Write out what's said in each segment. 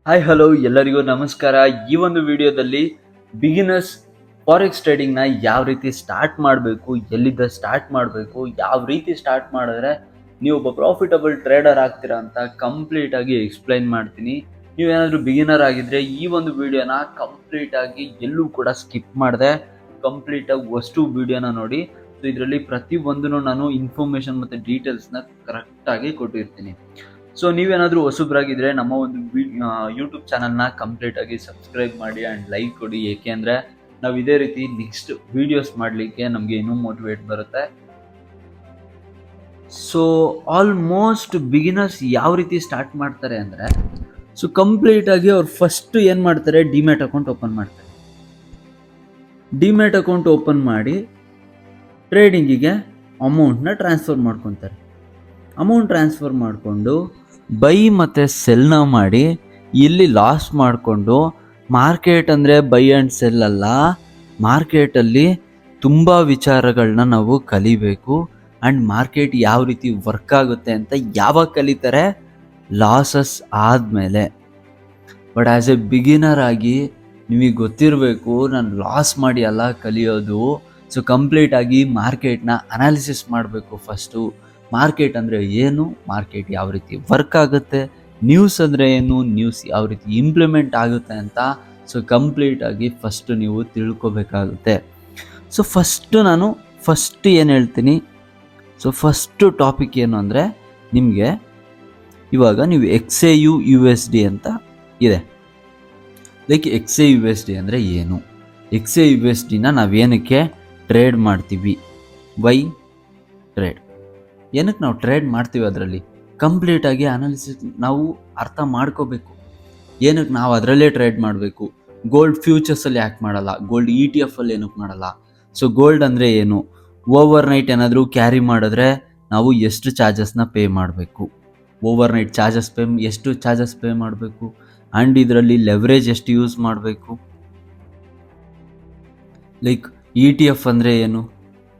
Hi hello ಎಲ್ಲರಿಗೂ ನಮಸ್ಕಾರ. ಈ ಒಂದು ವಿಡಿಯೋದಲ್ಲಿ ಬಿಗಿನರ್ಸ್ ಫಾರೆಕ್ಸ್ ಟ್ರೇಡಿಂಗ್ನ ಯಾವ ರೀತಿ ಸ್ಟಾರ್ಟ್ ಮಾಡಬೇಕು, ಎಲ್ಲಿಂದ ಸ್ಟಾರ್ಟ್ ಮಾಡಬೇಕು, ಯಾವ ರೀತಿ ಸ್ಟಾರ್ಟ್ ಮಾಡಿದ್ರೆ ನೀವು ಒಬ್ಬ ಪ್ರಾಫಿಟಬಲ್ ಟ್ರೇಡರ್ ಆಗ್ತೀರಾ ಅಂತ ಕಂಪ್ಲೀಟಾಗಿ ಎಕ್ಸ್ಪ್ಲೈನ್ ಮಾಡ್ತೀನಿ. ನೀವೇನಾದರೂ ಬಿಗಿನರ್ ಆಗಿದ್ದರೆ ಈ ಒಂದು ವಿಡಿಯೋನ ಕಂಪ್ಲೀಟಾಗಿ ಎಲ್ಲೂ ಕೂಡ ಸ್ಕಿಪ್ ಮಾಡಿದೆ ಕಂಪ್ಲೀಟಾಗಿ ಅಷ್ಟು ವಿಡಿಯೋನ ನೋಡಿ. ಸೊ ಇದರಲ್ಲಿ ಪ್ರತಿಯೊಂದನ್ನು ನಾನು ಇನ್ಫಾರ್ಮೇಷನ್ ಮತ್ತು ಡೀಟೇಲ್ಸ್ನ ಕರೆಕ್ಟಾಗಿ ಕೊಟ್ಟಿರ್ತೀನಿ. ಸೊ ನೀವೇನಾದರೂ ಹೊಸಬ್ರಾಗಿದ್ದರೆ ನಮ್ಮ ಒಂದು ಯೂಟ್ಯೂಬ್ ಚಾನಲ್ನ ಕಂಪ್ಲೀಟಾಗಿ ಸಬ್ಸ್ಕ್ರೈಬ್ ಮಾಡಿ ಆ್ಯಂಡ್ ಲೈಕ್ ಕೊಡಿ. ಏಕೆಂದರೆ ನಾವು ಇದೇ ರೀತಿ ನೆಕ್ಸ್ಟ್ ವೀಡಿಯೋಸ್ ಮಾಡಲಿಕ್ಕೆ ನಮಗೆ ಇನ್ನೂ ಮೋಟಿವೇಟ್ ಬರುತ್ತೆ. ಸೊ ಆಲ್ಮೋಸ್ಟ್ ಬಿಗಿನರ್ಸ್ ಯಾವ ರೀತಿ ಸ್ಟಾರ್ಟ್ ಮಾಡ್ತಾರೆ ಅಂದರೆ, ಸೊ ಕಂಪ್ಲೀಟಾಗಿ ಅವ್ರು ಫಸ್ಟ್ ಏನು ಮಾಡ್ತಾರೆ, ಡಿಮ್ಯಾಟ್ ಅಕೌಂಟ್ ಓಪನ್ ಮಾಡ್ತಾರೆ. ಡಿಮ್ಯಾಟ್ ಅಕೌಂಟ್ ಓಪನ್ ಮಾಡಿ ಟ್ರೇಡಿಂಗಿಗೆ ಅಮೌಂಟ್ನ ಟ್ರಾನ್ಸ್ಫರ್ ಮಾಡ್ಕೊತಾರೆ. ಅಮೌಂಟ್ ಟ್ರಾನ್ಸ್ಫರ್ ಮಾಡಿಕೊಂಡು ಬೈ ಮತ್ತು ಸೆಲ್ನ ಮಾಡಿ ಇಲ್ಲಿ ಲಾಸ್ ಮಾಡಿಕೊಂಡು, ಮಾರ್ಕೆಟ್ ಅಂದರೆ ಬೈ ಆ್ಯಂಡ್ ಸೆಲ್ ಅಲ್ಲ, ಮಾರ್ಕೆಟಲ್ಲಿ ತುಂಬ ವಿಚಾರಗಳನ್ನ ನಾವು ಕಲಿಬೇಕು. ಆ್ಯಂಡ್ ಮಾರ್ಕೆಟ್ ಯಾವ ರೀತಿ ವರ್ಕ್ ಆಗುತ್ತೆ ಅಂತ ಯಾವಾಗ ಕಲಿತಾರೆ, ಲಾಸಸ್ ಆದಮೇಲೆ. ಬಟ್ ಆ್ಯಸ್ ಎ ಬಿಗಿನರ್ ಆಗಿ ನಿಮಗೆ ಗೊತ್ತಿರಬೇಕು, ನಾನು ಲಾಸ್ ಮಾಡಿ ಅಲ್ಲ ಕಲಿಯೋದು. ಸೊ ಕಂಪ್ಲೀಟಾಗಿ ಮಾರ್ಕೆಟ್ನ ಅನಾಲಿಸಿಸ್ ಮಾಡಬೇಕು ಫಸ್ಟು. ಮಾರ್ಕೆಟ್ ಅಂದರೆ ಏನು, ಮಾರ್ಕೆಟ್ ಯಾವ ರೀತಿ ವರ್ಕ್ ಆಗುತ್ತೆ, ನ್ಯೂಸ್ ಅಂದರೆ ಏನು, ನ್ಯೂಸ್ ಯಾವ ರೀತಿ ಇಂಪ್ಲಿಮೆಂಟ್ ಆಗುತ್ತೆ ಅಂತ ಸೊ ಕಂಪ್ಲೀಟಾಗಿ ಫಸ್ಟು ನೀವು ತಿಳ್ಕೊಬೇಕಾಗುತ್ತೆ. ಸೊ ನಾನು ಫಸ್ಟ್ ಏನು ಹೇಳ್ತೀನಿ, ಸೊ ಫಸ್ಟು ಟಾಪಿಕ್ ಏನು ಅಂದರೆ, ನಿಮಗೆ ಇವಾಗ ನೀವು XAU/USD ಅಂತ ಇದೆ. ಲೈಕ್ XAU/USD ಅಂದರೆ ಏನು, XAU/USDನ ನಾವೇನಕ್ಕೆ ಟ್ರೇಡ್ ಮಾಡ್ತೀವಿ, ವೈ ಟ್ರೇಡ್, ಏನಕ್ಕೆ ನಾವು ಟ್ರೇಡ್ ಮಾಡ್ತೀವಿ, ಅದರಲ್ಲಿ ಕಂಪ್ಲೀಟಾಗಿ ಅನಾಲಿಸಿಸ್ ನಾವು ಅರ್ಥ ಮಾಡ್ಕೋಬೇಕು. ಏನಕ್ಕೆ ನಾವು ಅದರಲ್ಲೇ ಟ್ರೇಡ್ ಮಾಡಬೇಕು. ಗೋಲ್ಡ್ ಫ್ಯೂಚರ್ಸಲ್ಲಿ ಯಾಕೆ ಮಾಡಲ್ಲ, ಗೋಲ್ಡ್ ETF ಅಲ್ಲಿ ಏನಕ್ಕೆ ಮಾಡಲ್ಲ. ಸೊ ಗೋಲ್ಡ್ ಅಂದರೆ ಏನು, ಓವರ್ ನೈಟ್ ಏನಾದರೂ ಕ್ಯಾರಿ ಮಾಡಿದ್ರೆ ನಾವು ಎಷ್ಟು ಚಾರ್ಜಸ್ನ ಪೇ ಮಾಡಬೇಕು, ಓವರ್ ನೈಟ್ ಎಷ್ಟು ಚಾರ್ಜಸ್ ಪೇ ಮಾಡಬೇಕು, ಆ್ಯಂಡ್ ಇದರಲ್ಲಿ ಲೆವರೇಜ್ ಎಷ್ಟು ಯೂಸ್ ಮಾಡಬೇಕು. ಲೈಕ್ ETF ಅಂದರೆ ಏನು,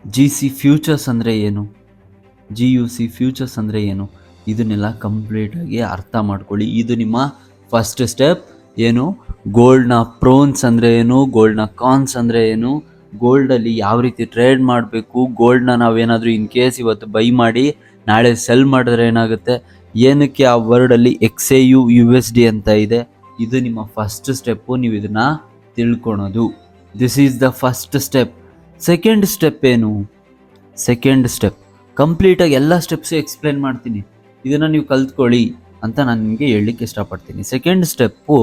GC ಫ್ಯೂಚರ್ಸ್ ಅಂದರೆ ಏನು, GUC ಫ್ಯೂಚರ್ಸ್ ಅಂದರೆ ಏನು, ಇದನ್ನೆಲ್ಲ ಕಂಪ್ಲೀಟಾಗಿ ಅರ್ಥ ಮಾಡ್ಕೊಳ್ಳಿ. ಇದು ನಿಮ್ಮ ಫಸ್ಟ್ ಸ್ಟೆಪ್. ಏನು, ಗೋಲ್ಡ್ನ ಪ್ರೋನ್ಸ್ ಅಂದರೆ ಏನು, ಗೋಲ್ಡ್ನ ಕಾನ್ಸ್ ಅಂದರೆ ಏನು, ಗೋಲ್ಡಲ್ಲಿ ಯಾವ ರೀತಿ ಟ್ರೇಡ್ ಮಾಡಬೇಕು, ಗೋಲ್ಡ್ನ ನಾವೇನಾದರೂ ಇನ್ ಕೇಸ್ ಇವತ್ತು ಬೈ ಮಾಡಿ ನಾಳೆ ಸೆಲ್ ಮಾಡಿದ್ರೆ ಏನಾಗುತ್ತೆ, ಏನಕ್ಕೆ ಆ ವರ್ಡಲ್ಲಿ XAU/USD ಅಂತ ಇದೆ, ಇದು ನಿಮ್ಮ ಫಸ್ಟ್ ಸ್ಟೆಪ್ಪು. ನೀವು ಇದನ್ನು ತಿಳ್ಕೊಳೋದು, this is the first step. Second step ಏನು, ಸೆಕೆಂಡ್ ಸ್ಟೆಪ್ ಕಂಪ್ಲೀಟಾಗಿ ಎಲ್ಲ ಸ್ಟೆಪ್ಸು ಎಕ್ಸ್ಪ್ಲೇನ್ ಮಾಡ್ತೀನಿ, ಇದನ್ನು ನೀವು ಕಲ್ತ್ಕೊಳ್ಳಿ ಅಂತ ನಾನು ನಿಮಗೆ ಹೇಳಲಿಕ್ಕೆ ಇಷ್ಟಪಡ್ತೀನಿ. ಸೆಕೆಂಡ್ ಸ್ಟೆಪ್ಪು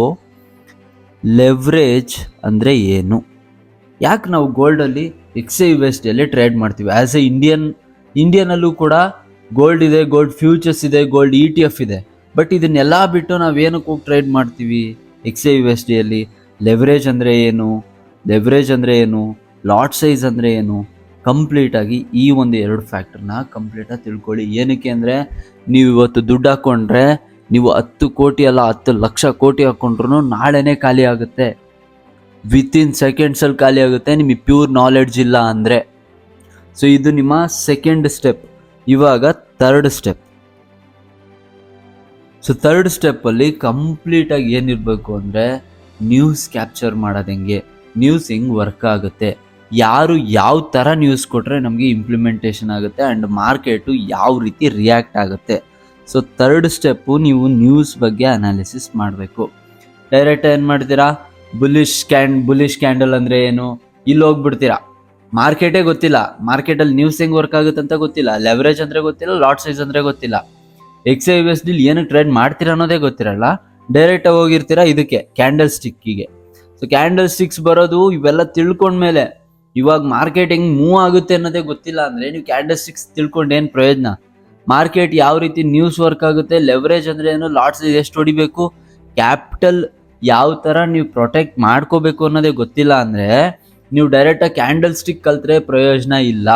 ಲೆವ್ರೇಜ್ ಅಂದರೆ ಏನು. ಯಾಕೆ ನಾವು ಗೋಲ್ಡಲ್ಲಿ XAU/USDಯಲ್ಲಿ ಟ್ರೇಡ್ ಮಾಡ್ತೀವಿ. ಆ್ಯಸ್ ಎ ಇಂಡಿಯನಲ್ಲೂ ಕೂಡ ಗೋಲ್ಡ್ ಇದೆ, ಗೋಲ್ಡ್ ಫ್ಯೂಚರ್ಸ್ ಇದೆ, ಗೋಲ್ಡ್ ETF ಇದೆ. ಬಟ್ ಇದನ್ನೆಲ್ಲ ಬಿಟ್ಟು ನಾವೇನಕ್ಕೆ ಹೋಗಿ ಟ್ರೇಡ್ ಮಾಡ್ತೀವಿ XAU/USDಯಲ್ಲಿ. ಲೆವ್ರೇಜ್ ಅಂದರೆ ಏನು, ಲಾಟ್ ಸೈಜ್ ಅಂದರೆ ಏನು, ಕಂಪ್ಲೀಟಾಗಿ ಈ ಒಂದು 2 ಫ್ಯಾಕ್ಟರ್ನ ಕಂಪ್ಲೀಟಾಗಿ ತಿಳ್ಕೊಳ್ಳಿ. ಏನಕ್ಕೆ ಅಂದರೆ, ನೀವು ಇವತ್ತು ದುಡ್ಡು ಹಾಕ್ಕೊಂಡ್ರೆ ನೀವು 10 ಕೋಟಿ ಅಲ್ಲ 10 ಲಕ್ಷ ಕೋಟಿ ಹಾಕ್ಕೊಂಡ್ರು ನಾಳೆನೇ ಖಾಲಿ ಆಗುತ್ತೆ, ವಿತಿನ್ ಸೆಕೆಂಡ್ಸಲ್ಲಿ ಖಾಲಿ ಆಗುತ್ತೆ, ನಿಮಗೆ ಪ್ಯೂರ್ ನಾಲೆಡ್ಜ್ ಇಲ್ಲ ಅಂದರೆ. ಸೊ ಇದು ನಿಮ್ಮ ಸೆಕೆಂಡ್ ಸ್ಟೆಪ್. ಇವಾಗ ಥರ್ಡ್ ಸ್ಟೆಪ್. ಸೊ ಥರ್ಡ್ ಸ್ಟೆಪ್ಪಲ್ಲಿ ಕಂಪ್ಲೀಟಾಗಿ ಏನಿರಬೇಕು ಅಂದರೆ, ನ್ಯೂಸ್ ಕ್ಯಾಪ್ಚರ್ ಮಾಡೋದು ಹೆಂಗೆ, ನ್ಯೂಸ್ ಹೆಂಗೆ ವರ್ಕ್ ಆಗುತ್ತೆ, ಯಾರು ಯಾವ ಥರ ನ್ಯೂಸ್ ಕೊಟ್ಟರೆ ನಮಗೆ ಇಂಪ್ಲಿಮೆಂಟೇಷನ್ ಆಗುತ್ತೆ, ಆ್ಯಂಡ್ ಮಾರ್ಕೆಟು ಯಾವ ರೀತಿ ರಿಯಾಕ್ಟ್ ಆಗುತ್ತೆ. ಸೊ ಥರ್ಡ್ ಸ್ಟೆಪ್ಪು, ನೀವು ನ್ಯೂಸ್ ಬಗ್ಗೆ ಅನಾಲಿಸಿಸ್ ಮಾಡಬೇಕು. ಡೈರೆಕ್ಟ್ ಏನು ಮಾಡ್ತೀರಾ, ಬುಲಿಶ್ ಕ್ಯಾಂಡಲ್ ಅಂದರೆ ಏನು, ಇಲ್ಲಿ ಹೋಗ್ಬಿಡ್ತೀರಾ, ಮಾರ್ಕೆಟೇ ಗೊತ್ತಿಲ್ಲ, ಮಾರ್ಕೆಟಲ್ಲಿ ನ್ಯೂಸ್ ಹೆಂಗೆ ವರ್ಕ್ ಆಗುತ್ತೆ ಅಂತ ಗೊತ್ತಿಲ್ಲ, ಲೆವರೇಜ್ ಅಂದರೆ ಗೊತ್ತಿಲ್ಲ, ಲಾಟ್ ಸೈಜ್ ಅಂದರೆ ಗೊತ್ತಿಲ್ಲ, XAU/USDಲಿ ಏನಕ್ಕೆ ಟ್ರೇಡ್ ಮಾಡ್ತೀರಾ ಅನ್ನೋದೇ ಗೊತ್ತಿರಲ್ಲ, ಡೈರೆಕ್ಟಾಗಿ ಹೋಗಿರ್ತೀರಾ ಇದಕ್ಕೆ ಕ್ಯಾಂಡಲ್ ಸ್ಟಿಕ್ಕಿಗೆ. ಸೊ ಕ್ಯಾಂಡಲ್ ಸ್ಟಿಕ್ಸ್ ಬರೋದು ಇವೆಲ್ಲ ತಿಳ್ಕೊಂಡ್ಮೇಲೆ, ಇವಾಗ ಮಾರ್ಕೆಟ್ ಹೆಂಗೆ ಮೂವ್ ಆಗುತ್ತೆ ಅನ್ನೋದೇ ಗೊತ್ತಿಲ್ಲ ಅಂದರೆ ನೀವು ಕ್ಯಾಂಡಲ್ ಸ್ಟಿಕ್ಸ್ ತಿಳ್ಕೊಂಡು ಏನು ಪ್ರಯೋಜನ. ಮಾರ್ಕೆಟ್ ಯಾವ ರೀತಿ ನ್ಯೂಸ್ ವರ್ಕ್ ಆಗುತ್ತೆ, ಲೆವರೇಜ್ ಅಂದರೆ ಏನು, ಲಾಟ್ ಸೈಜ್ ಎಷ್ಟು ಹೊಡಿಬೇಕು, ಕ್ಯಾಪಿಟಲ್ ಯಾವ ಥರ ನೀವು ಪ್ರೊಟೆಕ್ಟ್ ಮಾಡ್ಕೋಬೇಕು ಅನ್ನೋದೇ ಗೊತ್ತಿಲ್ಲ ಅಂದರೆ ನೀವು ಡೈರೆಕ್ಟಾಗಿ ಕ್ಯಾಂಡಲ್ ಸ್ಟಿಕ್ ಕಲ್ತ್ರೆ ಪ್ರಯೋಜನ ಇಲ್ಲ.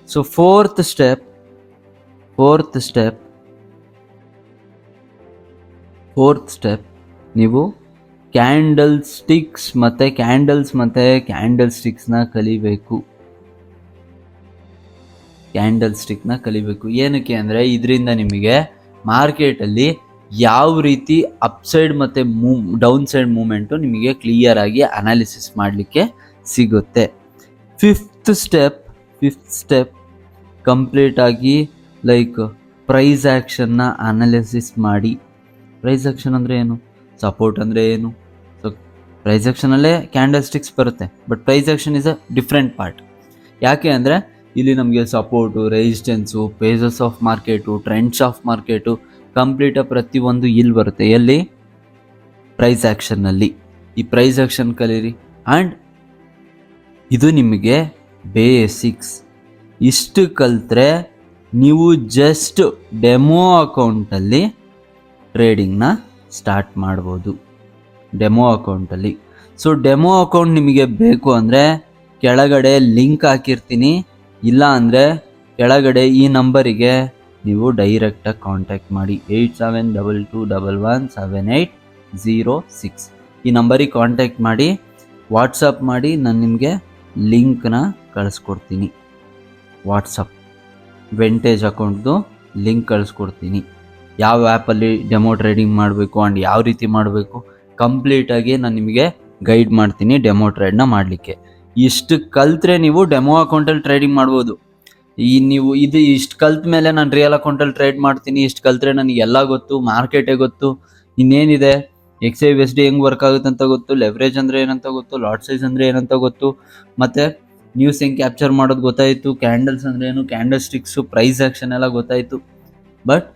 ಸೊ ಫೋರ್ತ್ ಸ್ಟೆಪ್ ನೀವು ಕ್ಯಾಂಡಲ್ ಸ್ಟಿಕ್ಸ್ನ ಕಲಿಬೇಕು. ಏನಕ್ಕೆ ಅಂದರೆ, ಇದರಿಂದ ನಿಮಗೆ ಮಾರ್ಕೆಟಲ್ಲಿ ಯಾವ ರೀತಿ ಅಪ್ಸೈಡ್ ಮತ್ತು ಡೌನ್ ಸೈಡ್ ಮೂಮೆಂಟು ನಿಮಗೆ ಕ್ಲಿಯರ್ ಆಗಿ ಅನಾಲಿಸಿಸ್ ಮಾಡಲಿಕ್ಕೆ ಸಿಗುತ್ತೆ. ಫಿಫ್ತ್ ಸ್ಟೆಪ್ ಕಂಪ್ಲೀಟಾಗಿ ಲೈಕ್ ಪ್ರೈಸ್ ಆ್ಯಕ್ಷನ್ನ ಅನಾಲಿಸಿಸ್ ಮಾಡಿ. ಪ್ರೈಸ್ ಆ್ಯಕ್ಷನ್ ಅಂದರೆ ಏನು, ಸಪೋರ್ಟ್ ಅಂದರೆ ಏನು? ಸೊ ಪ್ರೈಸ್ ಆ್ಯಕ್ಷನಲ್ಲೇ ಕ್ಯಾಂಡಲ್ ಸ್ಟಿಕ್ಸ್ ಬರುತ್ತೆ, but price action is a different part. ಯಾಕೆ ಅಂದರೆ ಇಲ್ಲಿ ನಮಗೆ support, resistance, phases of market, trends of market ಕಂಪ್ಲೀಟಾಗಿ ಪ್ರತಿಯೊಂದು ಇಲ್ಲಿ ಬರುತ್ತೆ. ಎಲ್ಲಿ? ಪ್ರೈಸ್ ಆ್ಯಕ್ಷನ್ನಲ್ಲಿ. ಈ ಪ್ರೈಸ್ ಆ್ಯಕ್ಷನ್ ಕಲೀರಿ. ಆ್ಯಂಡ್ ಇದು ನಿಮಗೆ ಬೇಸಿಕ್ಸ್. ಇಷ್ಟು ಕಲಿತ್ರೆ ನೀವು ಜಸ್ಟ್ ಡೆಮೋ ಅಕೌಂಟಲ್ಲಿ ಟ್ರೇಡಿಂಗ್ನ ಸ್ಟಾರ್ಟ್ ಮಾಡ್ಬೋದು. ಡೆಮೋ ಅಕೌಂಟಲ್ಲಿ. ಸೊ ಡೆಮೋ ಅಕೌಂಟ್ ನಿಮಗೆ ಬೇಕು ಅಂದರೆ ಕೆಳಗಡೆ ಲಿಂಕ್ ಹಾಕಿರ್ತೀನಿ, ಇಲ್ಲ ಅಂದರೆ ಕೆಳಗಡೆ ಈ ನಂಬರಿಗೆ ನೀವು ಡೈರೆಕ್ಟಾಗಿ ಕಾಂಟ್ಯಾಕ್ಟ್ ಮಾಡಿ. 8722117806 ಈ ನಂಬರಿಗೆ ಕಾಂಟ್ಯಾಕ್ಟ್ ಮಾಡಿ, ವಾಟ್ಸಪ್ ಮಾಡಿ, ನಾನು ನಿಮಗೆ ಲಿಂಕ್ನ ಕಳಿಸ್ಕೊಡ್ತೀನಿ. ವಾಟ್ಸಪ್ ವೆಂಟೇಜ್ ಅಕೌಂಟ್ದು ಲಿಂಕ್ ಕಳಿಸ್ಕೊಡ್ತೀನಿ. ಯಾವ ಆ್ಯಪಲ್ಲಿ ಡೆಮೋ ಟ್ರೇಡಿಂಗ್ ಮಾಡಬೇಕು ಆ್ಯಂಡ್ ಯಾವ ರೀತಿ ಮಾಡಬೇಕು ಕಂಪ್ಲೀಟಾಗಿ ನಾನು ನಿಮಗೆ ಗೈಡ್ ಮಾಡ್ತೀನಿ ಡೆಮೋ ಟ್ರೇಡ್ನ ಮಾಡಲಿಕ್ಕೆ. ಇಷ್ಟು ಕಲಿತ್ರೆ ನೀವು ಡೆಮೋ ಅಕೌಂಟಲ್ಲಿ ಟ್ರೇಡಿಂಗ್ ಮಾಡ್ಬೋದು. ನೀವು ಇಷ್ಟು ಕಲ್ತ ಮೇಲೆ ನಾನು ರಿಯಲ್ ಅಕೌಂಟಲ್ಲಿ ಟ್ರೇಡ್ ಮಾಡ್ತೀನಿ, ಇಷ್ಟು ಕಲಿತ್ರೆ ನನಗೆ ಎಲ್ಲ ಗೊತ್ತು, ಮಾರ್ಕೆಟೇ ಗೊತ್ತು, ಇನ್ನೇನಿದೆ XAUSD ಹೆಂಗೆ ವರ್ಕ್ ಆಗುತ್ತೆ ಅಂತ ಗೊತ್ತು, ಲೆವ್ರೇಜ್ ಅಂದರೆ ಏನಂತ ಗೊತ್ತು, ಲಾಟ್ ಸೈಜ್ ಅಂದರೆ ಏನಂತ ಗೊತ್ತು, ಮತ್ತು ನ್ಯೂಸ್ ಹೆಂಗೆ ಕ್ಯಾಪ್ಚರ್ ಮಾಡೋದು ಗೊತ್ತಾಯಿತು, ಕ್ಯಾಂಡಲ್ಸ್ ಅಂದರೆ ಏನು, ಕ್ಯಾಂಡಲ್ ಸ್ಟಿಕ್ಸು, ಪ್ರೈಸ್ ಆ್ಯಕ್ಷನ್ ಎಲ್ಲ ಗೊತ್ತಾಯಿತು. ಬಟ್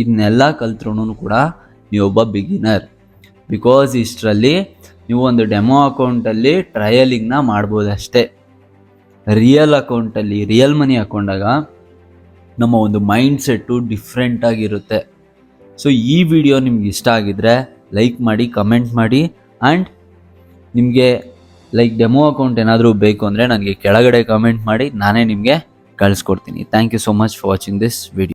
ಇದನ್ನೆಲ್ಲ ಕಲ್ತ್ರೂ ಕೂಡ ನೀವೊಬ್ಬ ಬಿಗಿನರ್. ಬಿಕಾಸ್ ಇಷ್ಟರಲ್ಲಿ ನೀವು ಒಂದು ಡೆಮೋ ಅಕೌಂಟಲ್ಲಿ ಟ್ರಯಲಿಂಗ್ನ ಮಾಡ್ಬೋದು ಅಷ್ಟೇ. ರಿಯಲ್ ಅಕೌಂಟಲ್ಲಿ, ರಿಯಲ್ ಮನಿ ಹಾಕೊಂಡಾಗ ನಮ್ಮ ಒಂದು ಮೈಂಡ್ ಸೆಟ್ಟು ಡಿಫ್ರೆಂಟಾಗಿರುತ್ತೆ. ಸೊ ಈ ವಿಡಿಯೋ ನಿಮ್ಗೆ ಇಷ್ಟ ಆಗಿದ್ರೆ ಲೈಕ್ ಮಾಡಿ, ಕಮೆಂಟ್ ಮಾಡಿ, ಆ್ಯಂಡ್ ನಿಮಗೆ ಲೈಕ್ ಡೆಮೋ ಅಕೌಂಟ್ ಏನಾದರೂ ಬೇಕು ಅಂದರೆ ನನಗೆ ಕೆಳಗಡೆ ಕಮೆಂಟ್ ಮಾಡಿ, ನಾನೇ ನಿಮಗೆ ಕಳಿಸ್ಕೊಡ್ತೀನಿ. Thank you so much for watching this video.